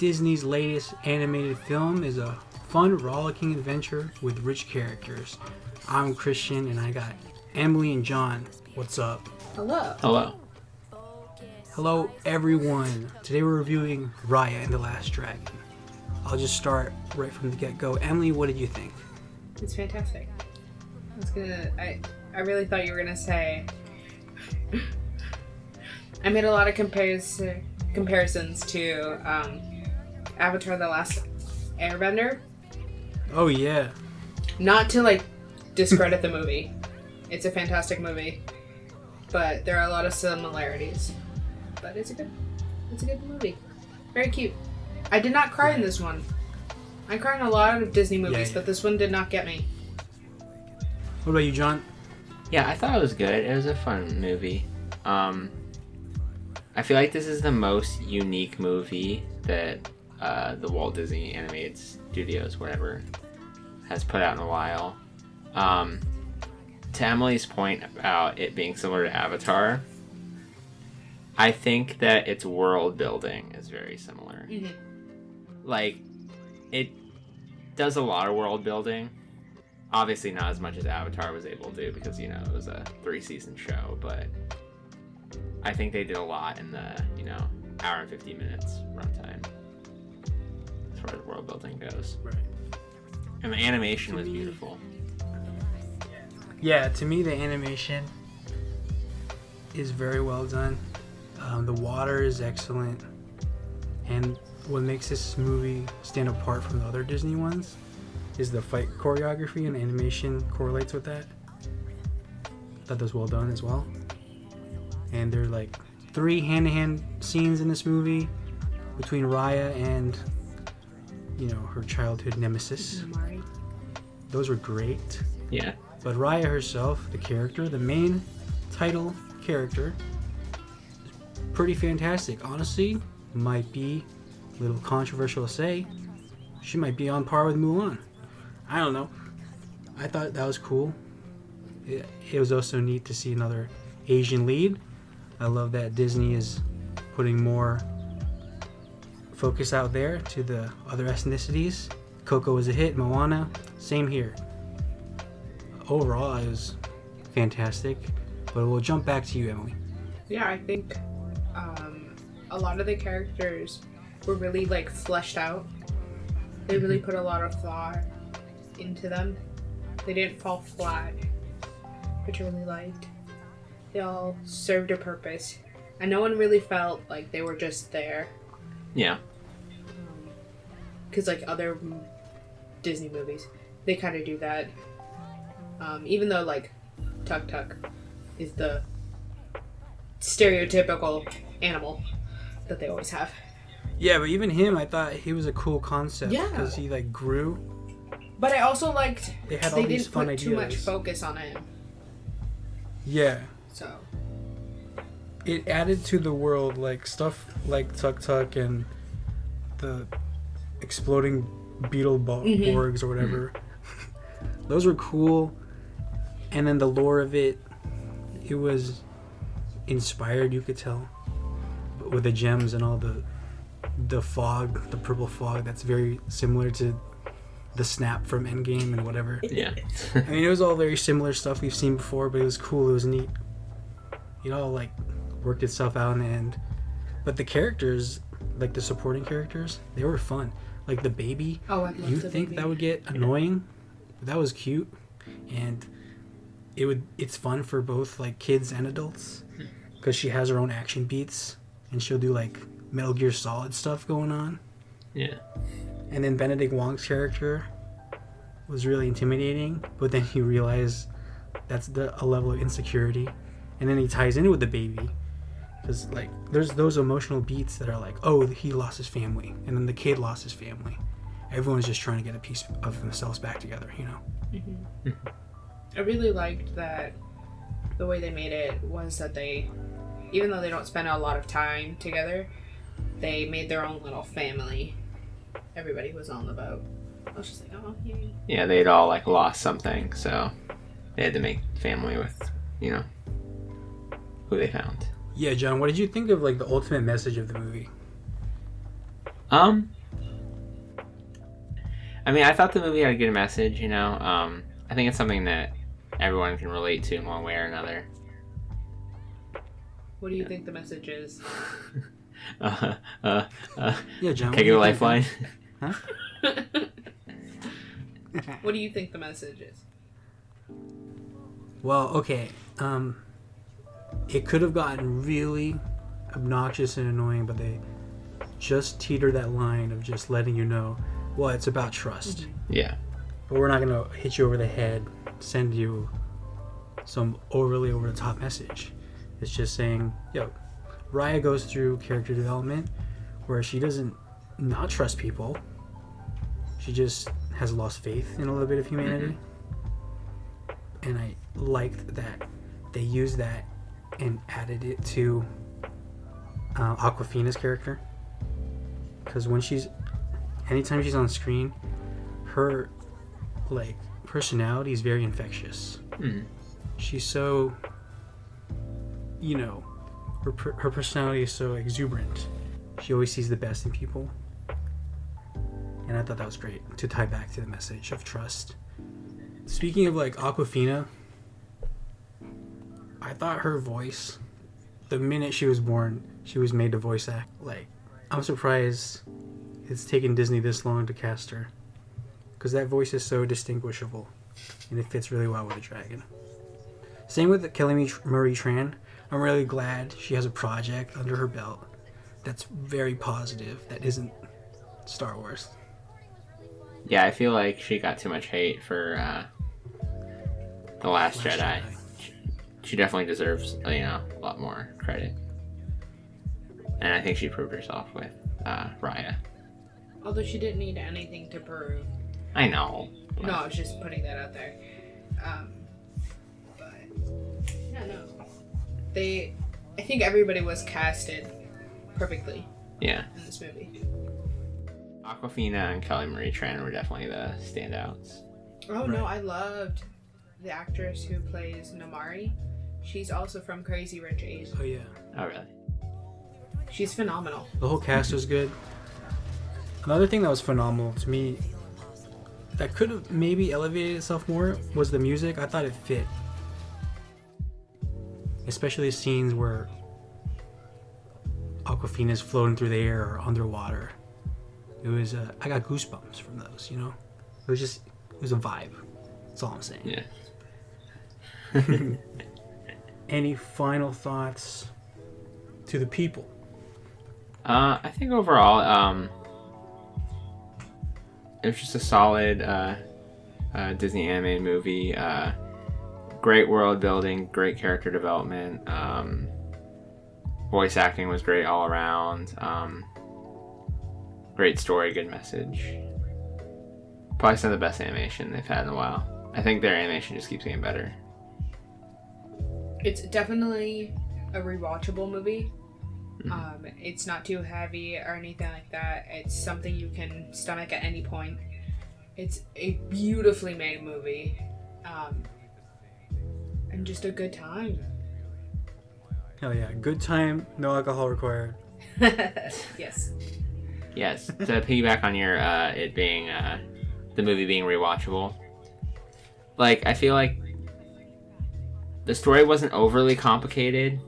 Disney's latest animated film is a fun, rollicking adventure with rich characters. I'm Christian, and I got Emily and John. What's up? Hello. Hello. Hello, everyone. Today we're reviewing Raya and the Last Dragon. I'll just start right from the get-go. Emily, what did you think? It's fantastic. I really thought you were gonna say. I made a lot of comparisons to Avatar: The Last Airbender. Oh yeah. Not to discredit the movie. It's a fantastic movie, but there are a lot of similarities. But it's a good movie. Very cute. I did not cry in this one. I cry in a lot of Disney movies, but this one did not get me. What about you, John? Yeah, I thought it was good. It was a fun movie. I feel like this is the most unique movie that the Walt Disney Animated Studios, whatever, has put out in a while. To Emily's point about it being similar to Avatar, I think that its world building is very similar. Mm-hmm. It does a lot of world building. Obviously not as much as Avatar was able to do because, it was a 3-season show, but I think they did a lot in the, hour and 50 minutes runtime as far as world building goes. Right. And the animation was beautiful. Yeah, to me the animation is very well done. The water is excellent. And what makes this movie stand apart from the other Disney ones is the fight choreography, and animation correlates with that. That was well done as well. And there are 3 hand-to-hand scenes in this movie between Raya and, her childhood nemesis. Marie. Those were great. Yeah. But Raya herself, the character, the main title character, is pretty fantastic. Honestly, might be a little controversial to say, she might be on par with Mulan. I don't know. I thought that was cool. It was also neat to see another Asian lead. I love that Disney is putting more focus out there to the other ethnicities. Coco was a hit. Moana, same here. Overall, it was fantastic. But we'll jump back to you, Emily. Yeah, I think a lot of the characters were really fleshed out. They really put a lot of thought into them. They didn't fall flat, which I really liked. They all served a purpose, and no one really felt like they were just there. Yeah. Because other Disney movies, they kind of do that. Even though Tuk Tuk is the stereotypical animal that they always have. Yeah, but even him, I thought he was a cool concept. Yeah. Because he grew. But I also liked They had all these didn't fun put ideas. too much focus on it. Yeah. So It added to the world, stuff like Tuk Tuk and the exploding beetle borgs or whatever. Those were cool. And then the lore of it was inspired, you could tell, with the gems and all the fog, the purple fog that's very similar to the snap from Endgame and whatever. Yeah. I mean, it was all very similar stuff we've seen before, but it was cool, it was neat. It all worked itself out in the end. But the characters, the supporting characters, they were fun. The baby, I love you the think baby. that would get annoying, but that was cute. And it's fun for both kids and adults because she has her own action beats and she'll do Metal Gear Solid stuff going on. Yeah. And then Benedict Wong's character was really intimidating, but then you realize that's a level of insecurity, and then he ties in with the baby because there's those emotional beats that are oh, he lost his family, and then the kid lost his family. Everyone's just trying to get a piece of themselves back together, Mm-hmm. I really liked that the way they made it was that they, even though they don't spend a lot of time together, they made their own little family. Everybody was on the boat. I was just oh, yay. Yeah, they'd all lost something, so they had to make family with, who they found. Yeah, John, what did you think of the ultimate message of the movie? I mean, I thought the movie had a good message, you know. I think it's something that everyone can relate to in one way or another. What do you think the message is? Yeah, John. Can I give a lifeline? Huh? What do you think the message is? Well, okay. It could have gotten really obnoxious and annoying, but they just teeter that line of just letting you know, well, it's about trust. Yeah. But we're not going to hit you over the head, send you some overly over the top message. It's just saying, yo, Raya goes through character development where she doesn't not trust people. She just has lost faith in a little bit of humanity. And I liked that they used that and added it to Awkwafina's character. Because anytime she's on screen, her like personality is very infectious. She's so, you know, her personality is so exuberant. She always sees the best in people, and I thought that was great to tie back to the message of trust. Speaking of like Awkwafina, I thought her voice, the minute she was born, she was made to voice act. Like, I'm surprised it's taken Disney this long to cast her, because that voice is so distinguishable, and it fits really well with the dragon. Same with Marie Tran. I'm really glad she has a project under her belt that's very positive, that isn't Star Wars. Yeah, I feel like she got too much hate for The Last Jedi. She definitely deserves, a lot more credit. And I think she proved herself with Raya. Although she didn't need anything to prove. I know. But... No, I was just putting that out there. But yeah, no. I think everybody was casted perfectly. Yeah. In this movie. Awkwafina and Kelly Marie Tran were definitely the standouts. Oh no, I loved the actress who plays Namari. She's also from Crazy Rich Asians. Oh yeah. Oh really? She's phenomenal. The whole cast was good. Another thing that was phenomenal to me, that could have maybe elevated itself more, was the music. I thought it fit. Especially scenes where Awkwafina's floating through the air or underwater. It was, I got goosebumps from those, you know? It was a vibe. That's all I'm saying. Yeah. Any final thoughts to the people? I think overall, it was just a solid Disney animated movie. Great world building, great character development. Voice acting was great all around. Great story, good message. Probably some of the best animation they've had in a while. I think their animation just keeps getting better. It's definitely a rewatchable movie. It's not too heavy or anything like that. It's something you can stomach at any point. It's a beautifully made movie. And just a good time. Hell yeah. Good time, no alcohol required. Yes. Yes. To piggyback on your it being the movie being rewatchable. Like, I feel like the story wasn't overly complicated.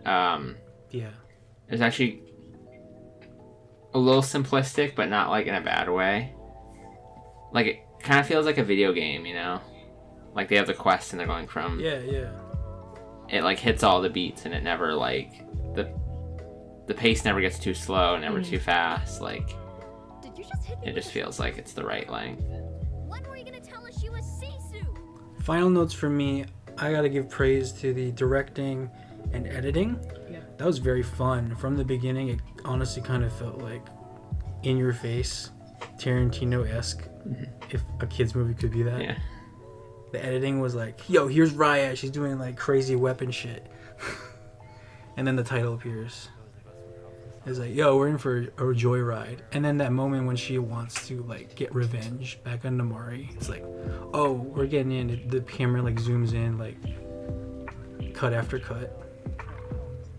Yeah. It was actually a little simplistic, but not like in a bad way. Like, it kind of feels like a video game, you know? Like, they have the quest and they're going from... Yeah. It, like, hits all the beats and it never, like... The pace never gets too slow, never too fast. Like, it just feels like it's the right length. When were you gonna tell us she was Sisu? Final notes from me. I gotta give praise to the directing and editing. Yeah. That was very fun. From the beginning, it honestly kind of felt like in your face, Tarantino-esque, if a kid's movie could be that. Yeah. The editing was like, yo, here's Raya. She's doing like crazy weapon shit. And then the title appears. It's like, yo, we're in for a joyride. And then that moment when she wants to like get revenge back on Namari, it's like, oh, we're getting in. The camera like zooms in, like cut after cut.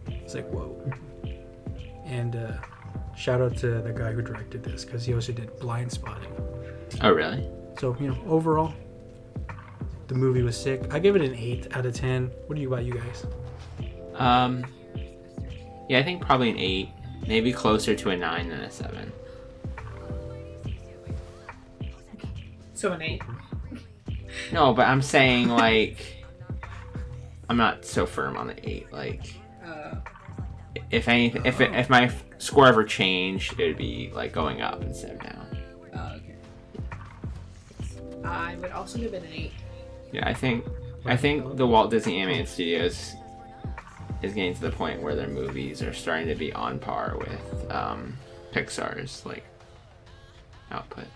It's like, whoa. And Shout out to the guy who directed this because he also did Blind Spotting. Oh, really? So, overall, the movie was sick. I give it an 8 out of 10. What about you guys? Yeah, I think probably an 8. Maybe closer to a 9 than a 7. So an 8. No, but I'm saying, like, I'm not so firm on the 8. Like, if anything, if my score ever changed, it would be, like, going up instead of down. Okay. I would also give it an 8. Yeah, I think the Walt Disney Animated Studios is getting to the point where their movies are starting to be on par with Pixar's, like, output.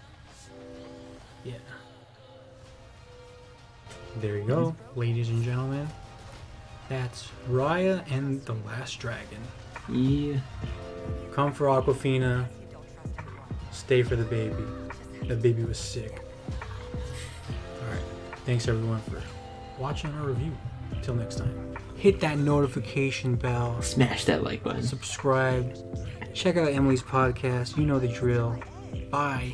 Yeah. There you go, ladies and gentlemen. That's Raya and the Last Dragon. Yeah. Come for Awkwafina. Stay for the baby. That baby was sick. Alright. Thanks everyone for watching our review. Until next time. Hit that notification bell. Smash that like button. Subscribe. Check out Emily's podcast. You know the drill. Bye.